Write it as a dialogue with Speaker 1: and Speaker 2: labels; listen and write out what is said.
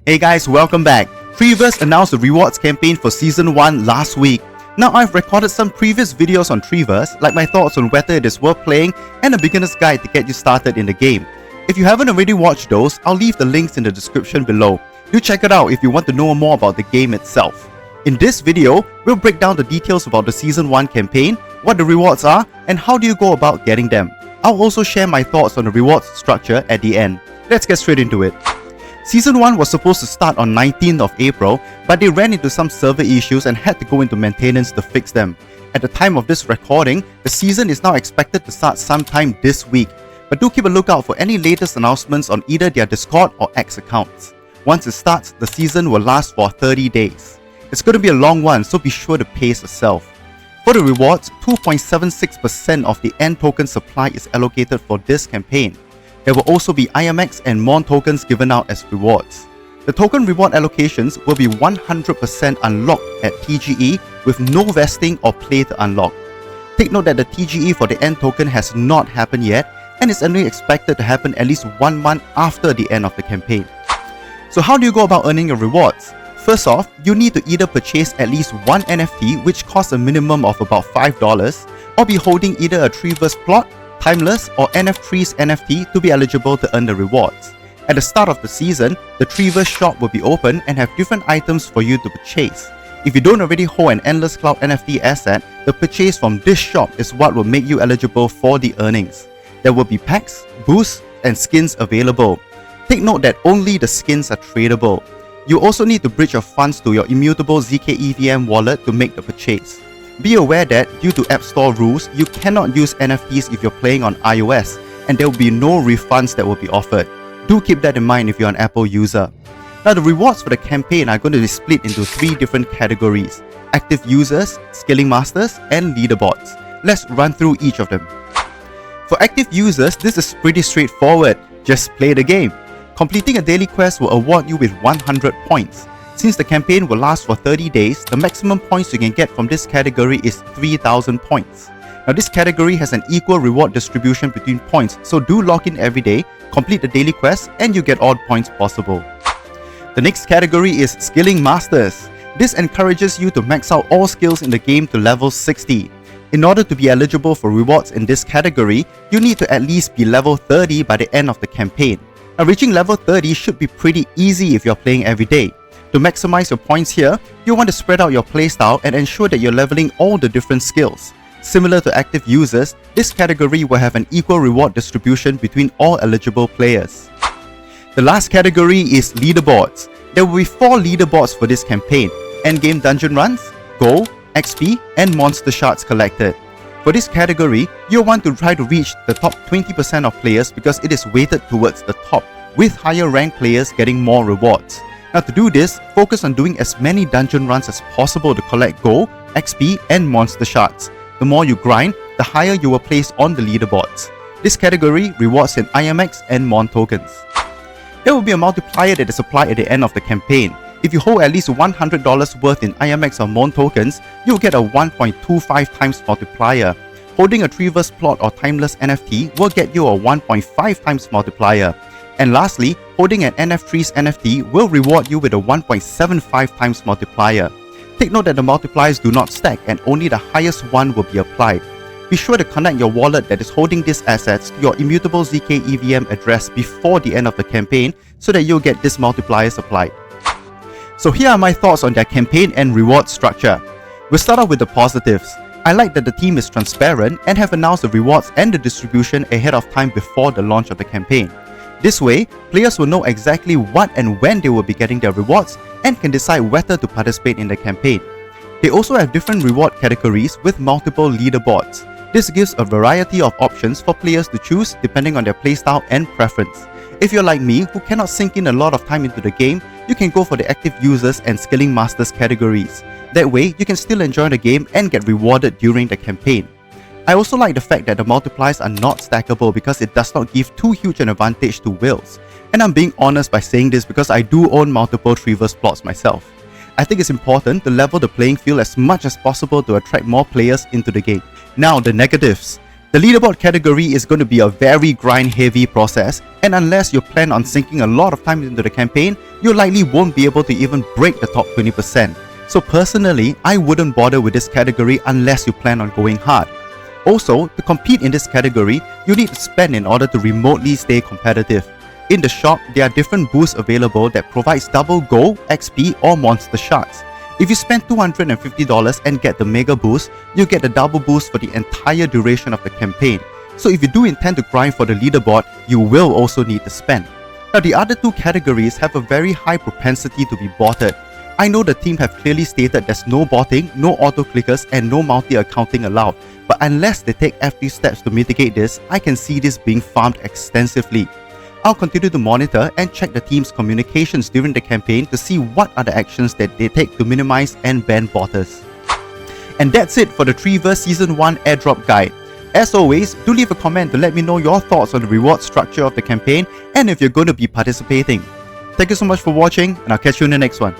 Speaker 1: Hey guys, welcome back. Treeverse announced the rewards campaign for Season 1 last week. Now I've recorded some previous videos on Treeverse, like my thoughts on whether it is worth playing and a beginner's guide to get you started in the game. If you haven't already watched those, I'll leave the links in the description below. Do check it out if you want to know more about the game itself. In this video, we'll break down the details about the Season 1 campaign, what the rewards are, and how do you go about getting them. I'll also share my thoughts on the rewards structure at the end. Let's get straight into it. Season 1 was supposed to start on 19th of April, but they ran into some server issues and had to go into maintenance to fix them. At the time of this recording, the season is now expected to start sometime this week, but do keep a lookout for any latest announcements on either their Discord or X accounts. Once it starts, the season will last for 30 days. It's going to be a long one, so be sure to pace yourself. For the rewards, 2.76% of the N token supply is allocated for this campaign. There will also be IMX and MON tokens given out as rewards. The token reward allocations will be 100% unlocked at TGE with no vesting or play to unlock. Take note that the TGE for the N token has not happened yet and is only expected to happen at least 1 month after the end of the campaign. So how do you go about earning your rewards? First off, you need to either purchase at least one NFT, which costs a minimum of about $5, or be holding either a Treeverse plot, Timeless, or NF3's NFT to be eligible to earn the rewards. At the start of the season, the Treeverse shop will be open and have different items for you to purchase. If you don't already hold an Endless Cloud NFT asset, the purchase from this shop is what will make you eligible for the earnings. There will be packs, boosts, and skins available. Take note that only the skins are tradable. You also need to bridge your funds to your immutable ZK EVM wallet to make the purchase. Be aware that, due to App Store rules, you cannot use NFTs if you're playing on iOS, and there will be no refunds that will be offered. Do keep that in mind if you're an Apple user. Now, the rewards for the campaign are going to be split into 3 different categories: active users, skilling masters, and leaderboards. Let's run through each of them. For active users, this is pretty straightforward. Just play the game. Completing a daily quest will award you with 100 points. Since the campaign will last for 30 days, the maximum points you can get from this category is 3,000 points. Now, this category has an equal reward distribution between points, so do log in every day, complete the daily quest, and you get all the points possible. The next category is Skilling Masters. This encourages you to max out all skills in the game to level 60. In order to be eligible for rewards in this category, you need to at least be level 30 by the end of the campaign. Now, reaching level 30 should be pretty easy if you're playing every day. To maximize your points here, you want to spread out your playstyle and ensure that you're leveling all the different skills. Similar to active users, this category will have an equal reward distribution between all eligible players. The last category is Leaderboards. There will be 4 leaderboards for this campaign: endgame dungeon runs, gold, XP, and monster shards collected. For this category, you'll want to try to reach the top 20% of players because it is weighted towards the top, with higher ranked players getting more rewards. Now, to do this, focus on doing as many dungeon runs as possible to collect gold, XP, and monster shards. The more you grind, the higher you will place on the leaderboards. This category rewards in IMX and MON tokens. There will be a multiplier that is applied at the end of the campaign. If you hold at least $100 worth in IMX or MON tokens, you'll get a 1.25 times multiplier. Holding a Treeverse plot or Timeless NFT will get you a 1.5 times multiplier. And lastly, holding an NF3's NFT will reward you with a 1.75 times multiplier. Take note that the multipliers do not stack and only the highest one will be applied. Be sure to connect your wallet that is holding these assets to your immutable ZK EVM address before the end of the campaign so that you'll get these multipliers applied. So here are my thoughts on their campaign and reward structure. We'll start off with the positives. I like that the team is transparent and have announced the rewards and the distribution ahead of time before the launch of the campaign. This way, players will know exactly what and when they will be getting their rewards and can decide whether to participate in the campaign. They also have different reward categories with multiple leaderboards. This gives a variety of options for players to choose depending on their playstyle and preference. If you're like me, who cannot sink in a lot of time into the game, you can go for the active users and skilling masters categories. That way, you can still enjoy the game and get rewarded during the campaign. I also like the fact that the multipliers are not stackable because it does not give too huge an advantage to whales. And I'm being honest by saying this because I do own multiple Treeverse plots myself. I think it's important to level the playing field as much as possible to attract more players into the game. Now, the negatives. The leaderboard category is going to be a very grind-heavy process, and unless you plan on sinking a lot of time into the campaign, you likely won't be able to even break the top 20%. So personally, I wouldn't bother with this category unless you plan on going hard. Also, to compete in this category, you need to spend in order to remotely stay competitive. In the shop, there are different boosts available that provides double gold, XP or monster shards. If you spend $250 and get the mega boost, you get the double boost for the entire duration of the campaign. So if you do intend to grind for the leaderboard, you will also need to spend. Now the other two categories have a very high propensity to be botted. I know the team have clearly stated there's no botting, no auto-clickers and no multi-accounting allowed, but unless they take active steps to mitigate this, I can see this being farmed extensively. I'll continue to monitor and check the team's communications during the campaign to see what are the actions that they take to minimize and ban botters. And that's it for the Treeverse Season 1 Airdrop Guide. As always, do leave a comment to let me know your thoughts on the reward structure of the campaign and if you're going to be participating. Thank you so much for watching, and I'll catch you in the next one.